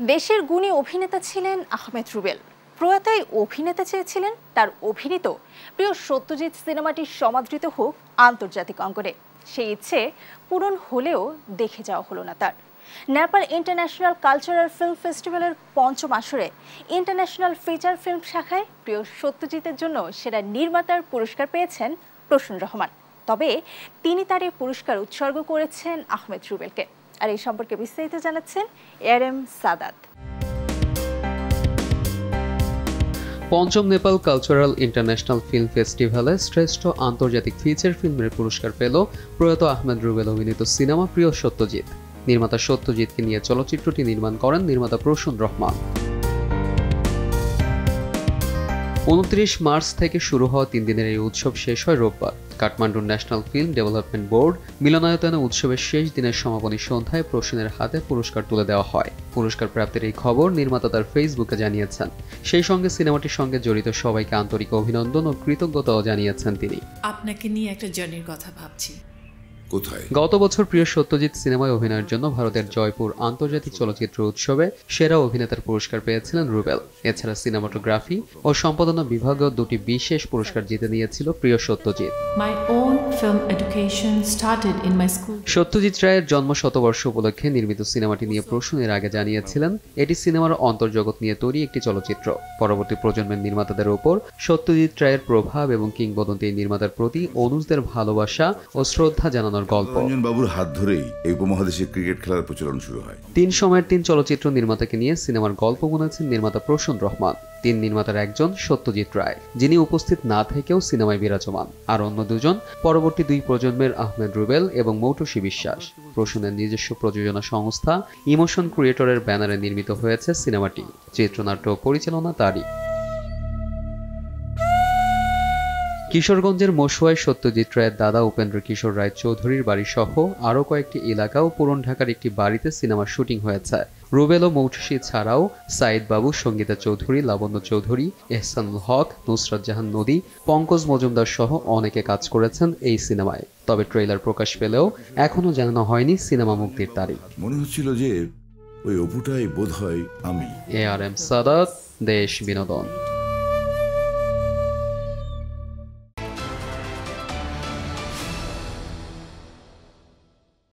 দেশের গুণী অভিনেতা ছিলেন আহমেদ রুবেল। প্রয়াত এই অভিনেতা চেয়েছিলেন তার অভিনীত প্রিয় সত্যজিৎ সিনেমাটি সমাদৃত হোক আন্তর্জাতিক অঙ্গনে। সেই ইচ্ছে পূরণ হলেও দেখে যাওয়া হলো না তার। নেপাল ইন্টারন্যাশনাল কালচারাল ফিল্ম ফেস্টিভ্যালের পঞ্চম আসরে ইন্টারন্যাশনাল ফিচার ফিল্ম শাখায় প্রিয় সত্যজিতের জন্য সেরা নির্মাতার পুরস্কার পেয়েছেন প্রসূন রহমান। তবে তিনি তার এই পুরস্কার উৎসর্গ করেছেন আহমেদ রুবেলকে। আর এই সম্পর্কে বিস্তারিত জানাচ্ছেন এআরএম সাদাত। পঞ্চম নেপাল কালচারাল ইন্টারন্যাশনাল ফিল্ম ফেস্টিভ্যালে শ্রেষ্ঠ আন্তর্জাতিক ফিচার ফিল্মের পুরস্কার পেল প্রয়াত আহমেদ রুবেল অভিনীত সিনেমা প্রিয় সত্যজিৎ। নির্মাতা সত্যজিৎকে নিয়ে চলচ্চিত্রটি নির্মাণ করেন নির্মাতা প্রসূন রহমান। 29 মার্চ থেকে শুরু হওয়া 3 দিনের এই উৎসব শেষ হয় রোববার। কাঠমান্ডুর ন্যাশনাল ফিল্ম ডেভেলপমেন্ট বোর্ড মিলনায়তনে উৎসবের শেষ দিনের সমাপনী সন্ধ্যায় প্রসূনের হাতে পুরস্কার তুলে দেওয়া হয়। পুরস্কার প্রাপ্তির এই খবর নির্মাতা তার ফেসবুকে জানিয়েছেন। সেই সঙ্গে সিনেমাটির সঙ্গে জড়িত সবাইকে আন্তরিক অভিনন্দন ও কৃতজ্ঞতাও জানিয়েছেন তিনি। আপনাকে নিয়ে একটা জার্নির কথা ভাবছি। গত বছর প্রিয় সত্যজিৎ সিনেমায় অভিনয়ের জন্য ভারতের জয়পুর আন্তর্জাতিক চলচ্চিত্র উৎসবে সেরা অভিনেতার পুরস্কার পেয়েছিলেন রুবেল। এছাড়া সিনেমাটোগ্রাফি ও সম্পাদনা বিভাগেও 2টি বিশেষ পুরস্কার জিতে নিয়েছিল প্রিয় সত্যজিৎ। সত্যজিৎ রায়ের জন্ম শতবর্ষ উপলক্ষে নির্মিত সিনেমাটি নিয়ে প্রসূন এর আগে জানিয়েছিলেন এটি সিনেমার অন্তর্জগৎ নিয়ে তৈরি একটি চলচ্চিত্র। পরবর্তী প্রজন্মের নির্মাতাদের ওপর সত্যজিৎ রায়ের প্রভাব এবং কিংবদন্তি নির্মাতার প্রতি অনুজদের ভালোবাসা ও শ্রদ্ধা জানানোর গল্প। রঞ্জন বাবুর হাত ধরেই এই উপমহাদেশে ক্রিকেট খেলার প্রচলন শুরু হয়। 3 সময়ের 3 চলচ্চিত্র নির্মাতাকে নিয়ে সিনেমার গল্প বুনেছেন নির্মাতা প্রসূন রহমান। 3 নির্মাতার একজন সত্যজিৎ রায়, যিনি উপস্থিত না থেকেও সিনেমায় বিরাজমান। আর অন্য 2জন পরবর্তী 2 প্রজন্মের আহমেদ রুবেল এবং মৌটুসী বিশ্বাস। প্রসূনের নিজস্ব প্রযোজনা সংস্থা ইমোশন ক্রিয়েটরের ব্যানারে নির্মিত হয়েছে সিনেমাটি। চিত্রনাট্য ও পরিচালনা তারই। কিশোরগঞ্জের মশুয়ায় সত্যজিৎ রায়ের দাদা উপেন্দ্র কিশোর রায় চৌধুরীর বাড়ি সহ আরও কয়েকটি এলাকা ও পুরন ঢাকার একটি বাড়িতে সিনেমার শুটিং হয়েছে। রুবেল ও মৌটুসী ছাড়াও সাইদ বাবু, সঙ্গীতা চৌধুরী, লাবণ্য চৌধুরী, এহসানুল হক, নুসরাত জাহান নদী, পঙ্কজ মজুমদার সহ অনেকে কাজ করেছেন এই সিনেমায়। তবে ট্রেলার প্রকাশ পেলেও এখনো জানানো হয়নি সিনেমা মুক্তির তারিখ। মনে হচ্ছিল যে ওই অপুটাই বোধহয় আমি। এআরএম সাদাত, দেশ বিনোদন।